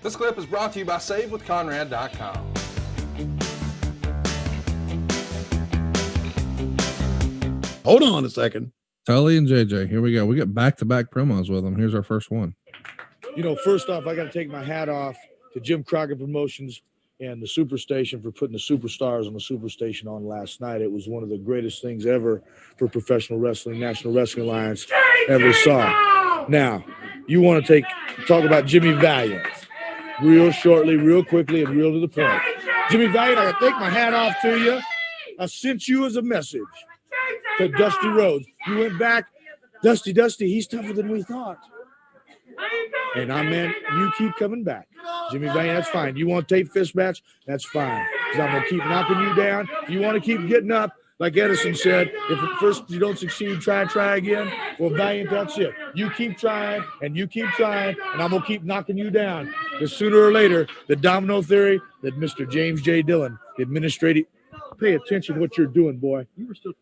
This clip is brought to you by SaveWithConrad.com. Hold on a second. Tully and JJ, here we go. We got back-to-back promos with them. Here's our first one. You know, first off, I got to take my hat off to Jim Crockett Promotions and the Superstation for putting the superstars on the Superstation on last night. It was one of the greatest things ever for professional wrestling, National Wrestling Alliance ever saw. Now, you want to talk about Jimmy Valiant real shortly, real quickly, and real to the point. Jimmy Valiant, I got to take my hat off to you. I sent you as a message to Dusty Rhodes. You went back, Dusty, he's tougher than we thought. And I meant you keep coming back. Jimmy Valiant, that's fine. You want to take fist match? That's fine. Because I'm going to keep knocking you down. If you want to keep getting up, like Edison said, if at first you don't succeed, try again. Well, Valiant, that's it. You keep trying, and you keep trying, and I'm going to keep knocking you down. Because sooner or later, the domino theory that Mr. James J. Dillon, the administrative, pay attention to what you're doing, boy. You were still...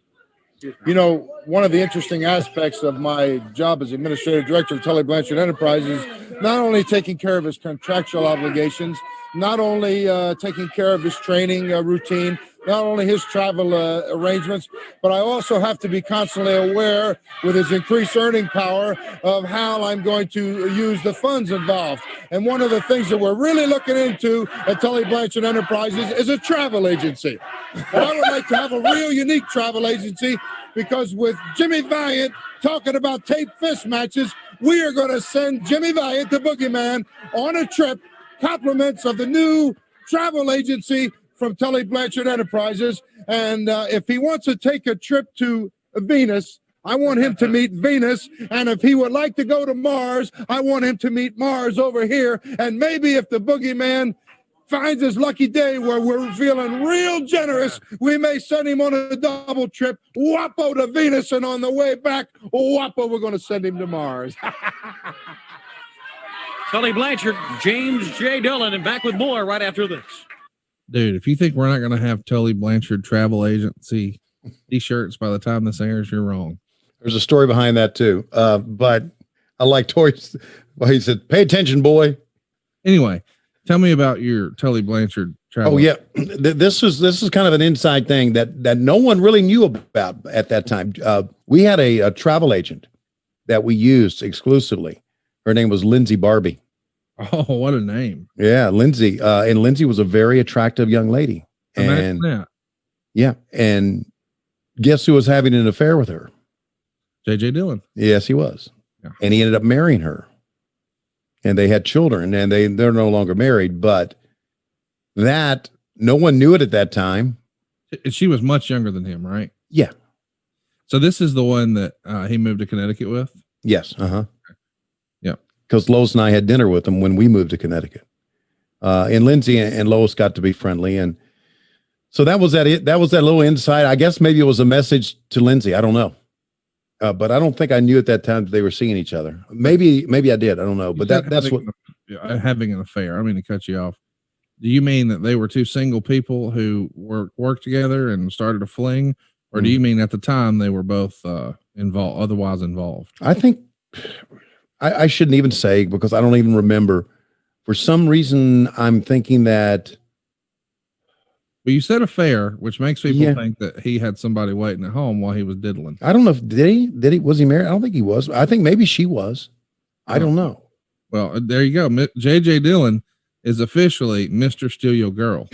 You know, one of the interesting aspects of my job as administrative director of Tully Blanchard Enterprises, not only taking care of his contractual obligations, not only taking care of his training routine, not only his travel arrangements, but I also have to be constantly aware with his increased earning power of how I'm going to use the funds involved. And one of the things that we're really looking into at Tully Blanchard Enterprises is a travel agency. And I would like to have a real unique travel agency because with Jimmy Valiant talking about tape fist matches, we are going to send Jimmy Valiant, the Boogeyman, on a trip, compliments of the new travel agency from Tully Blanchard Enterprises. And if he wants to take a trip to Venus, I want him to meet Venus. And if he would like to go to Mars, I want him to meet Mars over here. And maybe if the Boogeyman finds his lucky day where we're feeling real generous, we may send him on a double trip, Wapo to Venus, and on the way back, Wapo, we're going to send him to Mars. Tully Blanchard, James J. Dillon, and back with more right after this. Dude, if you think we're not going to have Tully Blanchard Travel Agency t-shirts by the time this airs, you're wrong. There's a story behind that too. But I like Tori's, well, he said, pay attention, boy. Anyway, tell me about your Tully Blanchard travel. Oh yeah. This is kind of an inside thing that no one really knew about at that time. We had a travel agent that we used exclusively. Her name was Lindsay Barbie. Oh, what a name. Yeah. Lindsay. And Lindsay was a very attractive young lady. Imagine that. Yeah. And guess who was having an affair with her? J.J. Dillon. Yes, he was. Yeah. And he ended up marrying her. And they had children, and they're no longer married, but that no one knew it at that time. She was much younger than him, right? Yeah. So this is the one that he moved to Connecticut with? Yes. Uh-huh. Yeah. Because Lois and I had dinner with him when we moved to Connecticut. And Lindsay and Lois got to be friendly. And so that was that little insight. I guess maybe it was a message to Lindsay. I don't know. But I don't think I knew at that time that they were seeing each other. Maybe I did. I don't know. But that's what having an affair. I mean to cut you off. Do you mean that they were two single people who worked together and started a fling, or do you mean at the time they were both otherwise involved? I think I shouldn't even say because I don't even remember. For some reason, I'm thinking that. Well, you said affair, which makes people think that he had somebody waiting at home while he was diddling. I don't know if was he married? I don't think he was. I think maybe she was. I don't know. Well, there you go. J.J. Dillon is officially Mr. Steal Your Girl.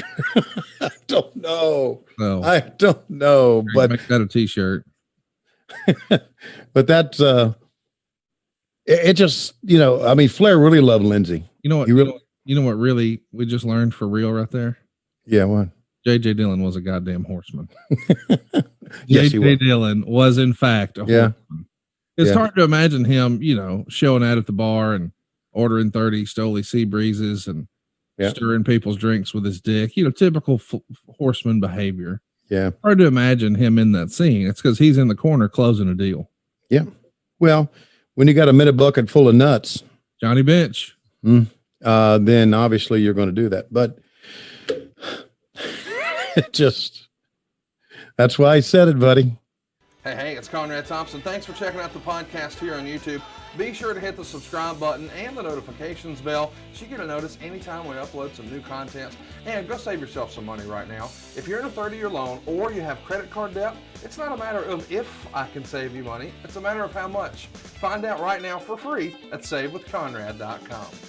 I don't know. So, I don't know, but make that a t-shirt. But that's it just, I mean, Flair really loved Lindsay. You know what? You know what really we just learned for real right there? Yeah, what? J.J. Dillon was a goddamn horseman. Yes, J.J. Dillon was in fact a horseman. It's hard to imagine him, showing out at the bar and ordering 30 Stoli Sea Breezes and stirring people's drinks with his dick, typical horseman behavior. Yeah. Hard to imagine him in that scene. It's because he's in the corner closing a deal. Yeah. Well, when you got a minute bucket full of nuts, Johnny Bench, then obviously you're going to do that. But that's why I said it, buddy. Hey, it's Conrad Thompson. Thanks for checking out the podcast here on YouTube. Be sure to hit the subscribe button and the notifications bell so you get a notice anytime we upload some new content. And go save yourself some money right now. If you're in a 30-year loan or you have credit card debt, it's not a matter of if I can save you money, it's a matter of how much. Find out right now for free at SaveWithConrad.com.